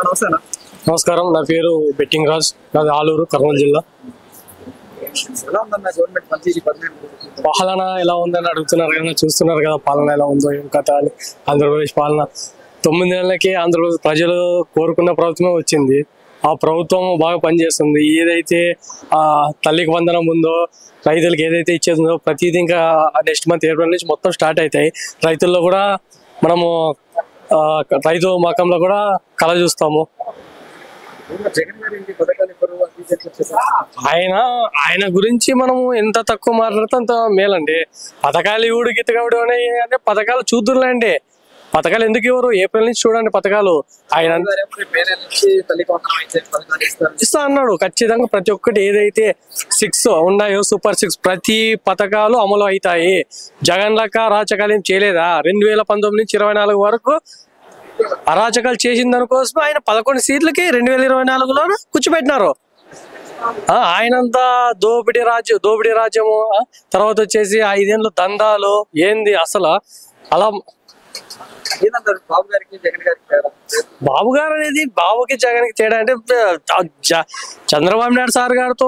నమస్కారం, నా పేరు బెట్టింగ్ రాజ్, నాది ఆలూరు, కర్నూలు జిల్లా. పాలన ఎలా ఉందని అడుగుతున్నారు కదా, చూస్తున్నారు కదా పాలన ఎలా ఉందో ఏం కథ అని. ఆంధ్రప్రదేశ్ పాలన 9 నెలలకి ఆంధ్రప్రదేశ్ ప్రజలు కోరుకున్న ప్రభుత్వమే వచ్చింది. ఆ ప్రభుత్వం బాగా పనిచేస్తుంది. ఏదైతే తల్లికి వందనం ఉందో, రైతులకు ఏదైతే ఇచ్చేదో ప్రతిదీ ఇంకా నెక్స్ట్ మంత్ ఏప్రిల్ నుంచి మొత్తం స్టార్ట్ అవుతాయి. రైతుల్లో కూడా మనము రైతు మకంలో కూడా కళ చూస్తాము. ఆయన గురించి మనము ఎంత తక్కువ మాట్లాడితే అంత మేలండి. పథకాలు ఇవ్వడు గిత్తగాడు అంటే పథకాలు చూద్దురులేండి. పథకాలు ఎందుకు ఇవ్వరు? ఏప్రిల్ నుంచి చూడండి పథకాలు. ఆయన ఇస్తా అన్నాడు ఖచ్చితంగా. ప్రతి ఒక్కటి ఏదైతే 6 ఉన్నాయో సూపర్ 6 ప్రతి పథకాలు అమలు అవుతాయి. జగన్ లెక్క అరాచకాలు ఏం చేయలేదా? 2019 నుంచి 24 వరకు అరాచకాలు చేసిన దానికోసం ఆయన 11 సీట్లకి 2024లో కూర్చోబెట్టినారు. ఆయనంతా దోపిడీ రాజ్యము. తర్వాత వచ్చేసి 5 ఏళ్ళు దందాలు ఏంది అసలు. అలా బాబు గారు అనేది బాబుకి జగన్కి తేడా అంటే చంద్రబాబు నాయుడు సార్ గారితో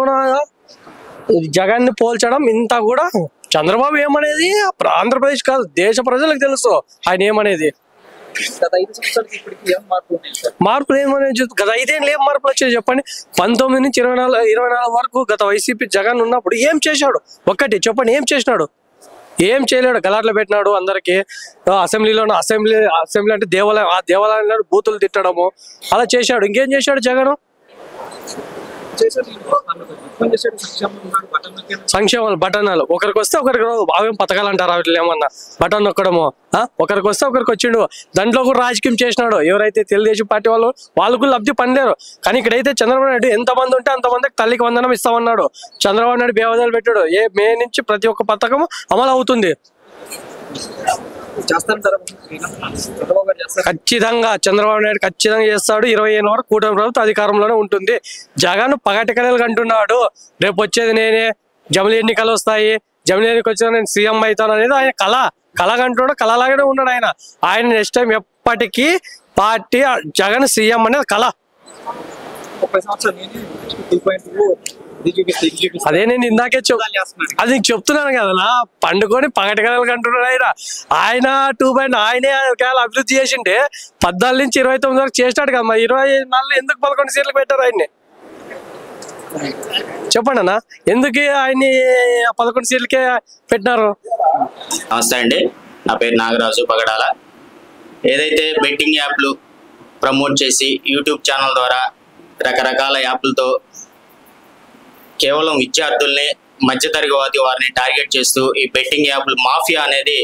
జగన్ ని పోల్చడం ఇంత కూడా. చంద్రబాబు ఏమనేది ఆంధ్రప్రదేశ్ కాదు, దేశ ప్రజలకు తెలుసు ఆయన ఏమనేది. మార్పులు ఏమనేది గత 5 ఏళ్ళు ఏం మార్పులు వచ్చాయి చెప్పండి. 19 నుంచి 24 వరకు గత వైసీపీ జగన్ ఉన్నప్పుడు ఏం చేశాడు? ఒక్కటి చెప్పండి, ఏం చేసినాడు? ఏం చేయలేడు. గలాట్లు పెట్టినాడు అందరికి. అసెంబ్లీలోనూ అసెంబ్లీ అంటే దేవాలయం, ఆ దేవాలయంలో బూతులు తిట్టడము అలా చేశాడు. ఇంకేం చేశాడు జగన్? సంక్షేమాలు బటన్లు ఒకరికి వస్తే ఒకరికి రాదు. అవేం పథకాలు అంటారు వీళ్ళు ఏమన్నా? బటన్ నొక్కడము. ఒకరికి వస్తే ఒకరికి వచ్చిండు. దాంట్లో కూడా రాజకీయం చేసినాడు. ఎవరైతే తెలుగుదేశం పార్టీ వాళ్ళకు లబ్ధి పొందారు. కానీ ఇక్కడైతే చంద్రబాబు నాయుడు ఎంతమంది ఉంటే అంతమందికి తల్లికి వందనం ఇస్తామన్నాడు. చంద్రబాబు నాయుడు బేవదాలు పెట్టాడు. మే నుంచి ప్రతి ఒక్క పథకం అమలు అవుతుంది. ఖచ్చితంగా చంద్రబాబు నాయుడు ఖచ్చితంగా చేస్తాడు. 27 వరకు కూటమి ప్రభుత్వం అధికారంలోనే ఉంటుంది. జగన్ పగటి కళలు అంటున్నాడు. రేపు వచ్చేది నేనే, జమిలీ ఎన్నికలు వస్తాయి, జమిలీ ఎన్నికలు వచ్చినా నేను సీఎం అవుతాను అనేది ఆయన కళగంటున్నాడు. కళలాగానే ఉన్నాడు ఆయన నెక్స్ట్ టైం ఎప్పటికీ పార్టీ జగన్ సీఎం అనేది కళ. అదే నేను ఇందాకే అది నీకు చెప్తున్నాను కదా, పండుకొని పగటి కళలు అంటున్నాడు ఆయన 2 ఆయనే అభివృద్ధి చేసిండే 14 నుంచి 29 వరకు చేసినాడు కదా. 24 ఎందుకు 11 సీట్లకు పెట్టారు ఆయన్ని? చెప్పండి అన్న, ఎందుకు ఆయన్ని 11 సీట్లకే పెట్టినారు? నమస్తే అండి, నా పేరు నాగరాజు పగడాల. ఏదైతే బెట్టింగ్ యాప్లు ప్రమోట్ చేసి యూట్యూబ్ ఛానల్ ద్వారా రకరకాల యాప్లతో కేవలం విద్యార్థుల్ని, మధ్యతరగతి వారిని టార్గెట్ చేస్తూ ఈ బెట్టింగ్ యాప్లు మాఫియా అనేది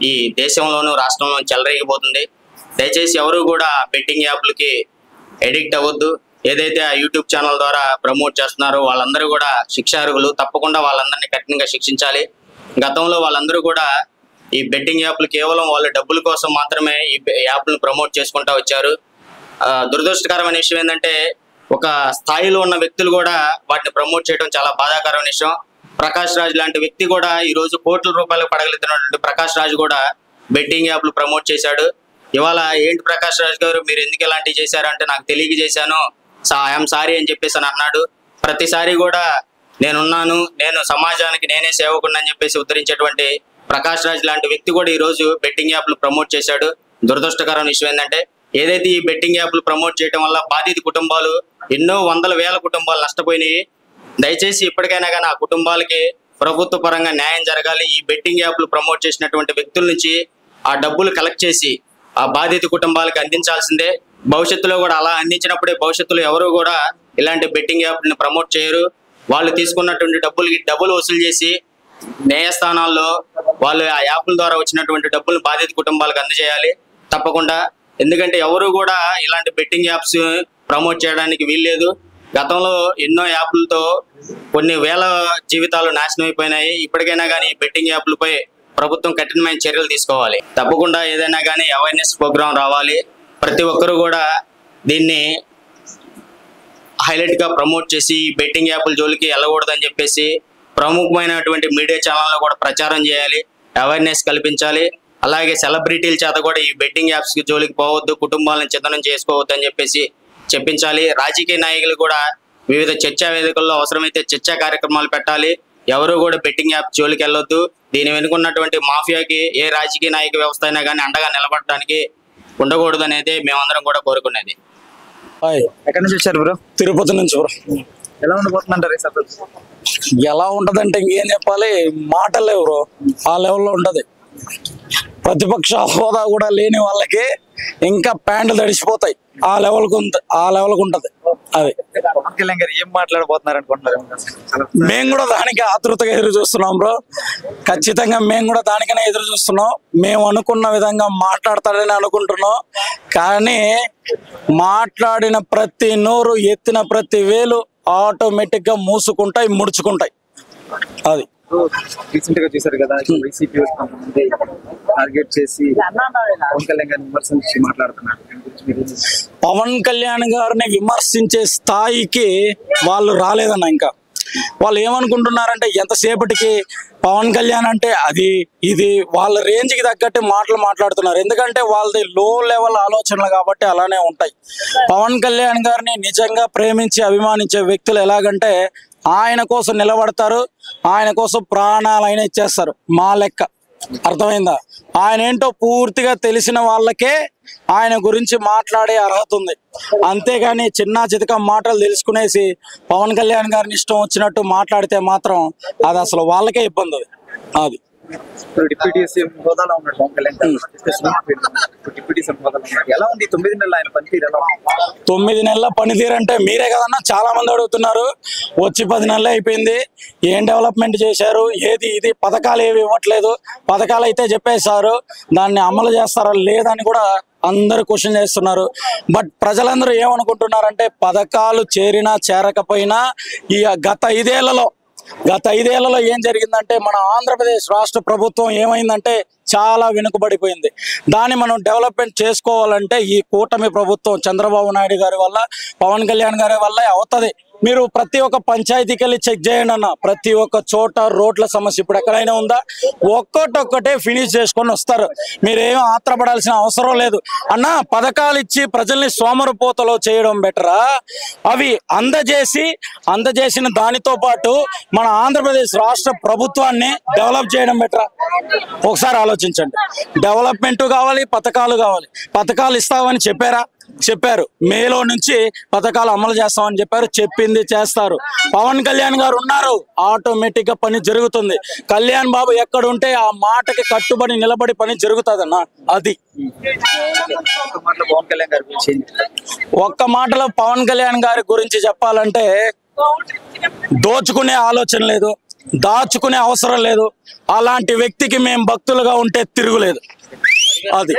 ఈ దేశంలోనూ రాష్ట్రంలోనూ చెలరేగిపోతుంది. దయచేసి ఎవరు కూడా బెట్టింగ్ యాప్లకి ఎడిక్ట్ అవ్వద్దు. ఏదైతే ఆ యూట్యూబ్ ఛానల్ ద్వారా ప్రమోట్ చేస్తున్నారో వాళ్ళందరూ కూడా శిక్షార్హులు. తప్పకుండా వాళ్ళందరినీ కఠినంగా శిక్షించాలి. గతంలో వాళ్ళందరూ కూడా ఈ బెట్టింగ్ యాప్లు కేవలం వాళ్ళ డబ్బుల కోసం మాత్రమే ఈ యాప్లను ప్రమోట్ చేసుకుంటూ వచ్చారు. దురదృష్టకరమైన విషయం ఏంటంటే ఒక స్థాయిలో ఉన్న వ్యక్తులు కూడా వాటిని ప్రమోట్ చేయడం చాలా బాధాకరమైన విషయం. ప్రకాష్ రాజ్ లాంటి వ్యక్తి కూడా ఈరోజు కోట్ల రూపాయలు పడగలుగుతున్నటువంటి ప్రకాష్ రాజ్ కూడా బెట్టింగ్ యాప్లు ప్రమోట్ చేశాడు. ఇవాళ ఏంటి ప్రకాష్ రాజ్ గారు మీరు ఎందుకు ఇలాంటివి చేశారంటే నాకు తెలియక చేశాను, ఐఎమ్ సారీ అని చెప్పేసి అన్నాడు. ప్రతిసారి కూడా నేనున్నాను, నేను సమాజానికి నేనే సేవకుడిని అని చెప్పేసి ఉద్ధరించేటువంటి ప్రకాష్ రాజ్ లాంటి వ్యక్తి కూడా ఈరోజు బెట్టింగ్ యాప్లు ప్రమోట్ చేశాడు. దురదృష్టకరమైన విషయం ఏంటంటే ఏదైతే ఈ బెట్టింగ్ యాప్లు ప్రమోట్ చేయడం వల్ల బాధిత కుటుంబాలు ఎన్నో వందల వేల కుటుంబాలు నష్టపోయినాయి. దయచేసి ఇప్పటికైనా కానీ ఆ కుటుంబాలకి ప్రభుత్వ పరంగా న్యాయం జరగాలి. ఈ బెట్టింగ్ యాప్లు ప్రమోట్ చేసినటువంటి వ్యక్తుల నుంచి ఆ డబ్బులు కలెక్ట్ చేసి ఆ బాధిత కుటుంబాలకి అందించాల్సిందే. భవిష్యత్తులో కూడా అలా అందించినప్పుడే భవిష్యత్తులో ఎవరు కూడా ఇలాంటి బెట్టింగ్ యాప్లను ప్రమోట్ చేయరు. వాళ్ళు తీసుకున్నటువంటి డబ్బులు వసూలు చేసి న్యాయస్థానాల్లో వాళ్ళు ఆ యాప్ల ద్వారా వచ్చినటువంటి డబ్బులు బాధిత కుటుంబాలకు అందజేయాలి తప్పకుండా. ఎందుకంటే ఎవరు కూడా ఇలాంటి బెట్టింగ్ యాప్స్ ప్రమోట్ చేయడానికి వీల్లేదు. గతంలో ఎన్నో యాప్లతో కొన్ని వేల జీవితాలు నాశనం అయిపోయినాయి. ఇప్పటికైనా కానీ బెట్టింగ్ యాప్లపై ప్రభుత్వం కఠినమైన చర్యలు తీసుకోవాలి. తప్పకుండా ఏదైనా కానీ అవేర్నెస్ ప్రోగ్రాం రావాలి. ప్రతి ఒక్కరు కూడా దీన్ని హైలైట్గా ప్రమోట్ చేసి బెట్టింగ్ యాప్ల జోలికి వెళ్ళకూడదని చెప్పేసి ప్రముఖమైనటువంటి మీడియా ఛానల్లో కూడా ప్రచారం చేయాలి, అవేర్నెస్ కల్పించాలి. అలాగే సెలబ్రిటీల చేత కూడా ఈ బెట్టింగ్ యాప్స్ కి జోలికి పోవద్దు, కుటుంబాలను చిదనం చేసుకోవద్దు అని చెప్పేసి చెప్పించాలి. రాజకీయ నాయకులు కూడా వివిధ చర్చా వేదికల్లో అవసరమైతే చర్చా కార్యక్రమాలు పెట్టాలి. ఎవరు కూడా బెట్టింగ్ యాప్ జోలికి వెళ్ళొద్దు. దీని వెనుకున్నటువంటి మాఫియాకి ఏ రాజకీయ నాయక వ్యవస్థ అయినా కానీ అండగా నిలబడటానికి ఉండకూడదు అనేది మేమందరం కూడా కోరుకునేది. ఎక్కడి నుంచి వచ్చారు బ్రో? తిరుపతి నుంచి బ్రో. ఎలా ఉండబోతుందంటారు? ఎలా ఉంటదంటే ఇంకేం చెప్పాలి, మాటలే బ్రో. ఆ లెవెల్లో ఉంటది. ప్రతిపక్ష హోదా కూడా లేని వాళ్ళకి ఇంకా ప్యాంట్లు తడిసిపోతాయి. ఆ లెవెల్కు ఉంటది అది. పవన్ కళ్యాణ్ గారు ఏం మాట్లాడబోతున్నారు అనుకుంటున్నారు? మేము కూడా దానికి ఆతృతగా ఎదురు చూస్తున్నాం బ్రో. ఖచ్చితంగా మేము కూడా దానికనే ఎదురు చూస్తున్నాం. మేము అనుకున్న విధంగా మాట్లాడతాడని అనుకుంటున్నాం. కానీ మాట్లాడిన ప్రతి నోరు, ఎత్తిన ప్రతి వేలు ఆటోమేటిక్ గా మూసుకుంటాయి, ముడుచుకుంటాయి. అది రీసెంట్ గా చూసారు కదా, వైసీపీ కొంతమంది టార్గెట్ చేసి పవన్ కళ్యాణ్ గారిని విమర్శించి మాట్లాడుతున్నారు. పవన్ కళ్యాణ్ గారిని విమర్శించే స్థాయికి వాళ్ళు రాలేదన్న. ఇంకా వాళ్ళు ఏమనుకుంటున్నారంటే ఎంతసేపటికి పవన్ కళ్యాణ్ అంటే అది ఇది వాళ్ళ రేంజ్కి తగ్గట్టు మాటలు మాట్లాడుతున్నారు. ఎందుకంటే వాళ్ళది లో లెవెల్ ఆలోచనలు కాబట్టి అలానే ఉంటాయి. పవన్ కళ్యాణ్ గారిని నిజంగా ప్రేమించి అభిమానించే వ్యక్తులు ఎలాగంటే ఆయన కోసం నిలబడతారు, ఆయన కోసం ప్రాణాలైనా ఇచ్చేస్తారు. మా లెక్క అర్థమైందా? ఆయన ఏంటో పూర్తిగా తెలిసిన వాళ్ళకే ఆయన గురించి మాట్లాడే అర్హత ఉంది. అంతేగాని చిన్న చితక మాటలు తెలుసుకునేసి పవన్ కళ్యాణ్ గారిని ఇష్టం వచ్చినట్టు మాట్లాడితే మాత్రం అది అసలు వాళ్ళకే ఇబ్బంది. అది డిప్యూటీ సీఎం హోదాలో ఉన్నాడు పవన్ కళ్యాణ్. డిప్యూటీ సీఎం హోదాలో ఉన్నాడు. ఎలా ఉంది 9 నెలలు ఆయన పనితీరు? ఎలా ఉంది 9 నెలల పనితీరు అంటే మీరే కదన్నా చాలా మంది అడుగుతున్నారు. వచ్చి 10 నెలలు అయిపోయింది, ఏం డెవలప్మెంట్ చేశారు, ఏది ఇది పథకాలు ఏవి ఇవ్వట్లేదు, పథకాలు అయితే చెప్పేశారు, దాన్ని అమలు చేస్తారా లేదని కూడా అందరూ క్వశ్చన్ చేస్తున్నారు. బట్ ప్రజలందరూ ఏమనుకుంటున్నారంటే పథకాలు చేరినా చేరకపోయినా ఈ గత 5 ఏళ్లలో ఏం జరిగిందంటే మన ఆంధ్రప్రదేశ్ రాష్ట్ర ప్రభుత్వం ఏమైందంటే చాలా వెనుకబడిపోయింది. దాన్ని మనం డెవలప్మెంట్ చేసుకోవాలంటే ఈ కూటమి ప్రభుత్వం చంద్రబాబు నాయుడు గారి వల్ల, పవన్ కళ్యాణ్ గారి వల్ల అవుతుంది. మీరు ప్రతి ఒక్క పంచాయతీకి వెళ్ళి చెక్ చేయండి అన్న. ప్రతి ఒక్క చోట రోడ్ల సమస్య ఇప్పుడు ఎక్కడైనా ఉందా? ఒక్కటే ఫినిష్ చేసుకొని వస్తారు. మీరేం ఆత్రపడాల్సిన అవసరం లేదు అన్న. పథకాలు ఇచ్చి ప్రజల్ని సోమరిపోతలో చేయడం బెటరా, అవి అందజేసిన దానితో పాటు మన ఆంధ్రప్రదేశ్ రాష్ట్ర ప్రభుత్వాన్ని డెవలప్ చేయడం బెటరా? ఒకసారి ఆలోచించండి. డెవలప్మెంట్ కావాలి, పథకాలు కావాలి. పథకాలు ఇస్తామని చెప్పారు. మేలో నుంచి పథకాలు అమలు చేస్తామని చెప్పారు. చెప్పింది చేస్తారు. పవన్ కళ్యాణ్ గారు ఉన్నారు, ఆటోమేటిక్ గా పని జరుగుతుంది. కళ్యాణ్ బాబు ఎక్కడ ఉంటే ఆ మాటకి కట్టుబడి నిలబడి పని జరుగుతుంది అన్న. అది ఒక్క మాటలో పవన్ కళ్యాణ్ గారి గురించి చెప్పాలంటే దోచుకునే ఆలోచన లేదు, దాచుకునే అవసరం లేదు. అలాంటి వ్యక్తికి మేము భక్తులుగా ఉంటే తిరుగులేదు. అది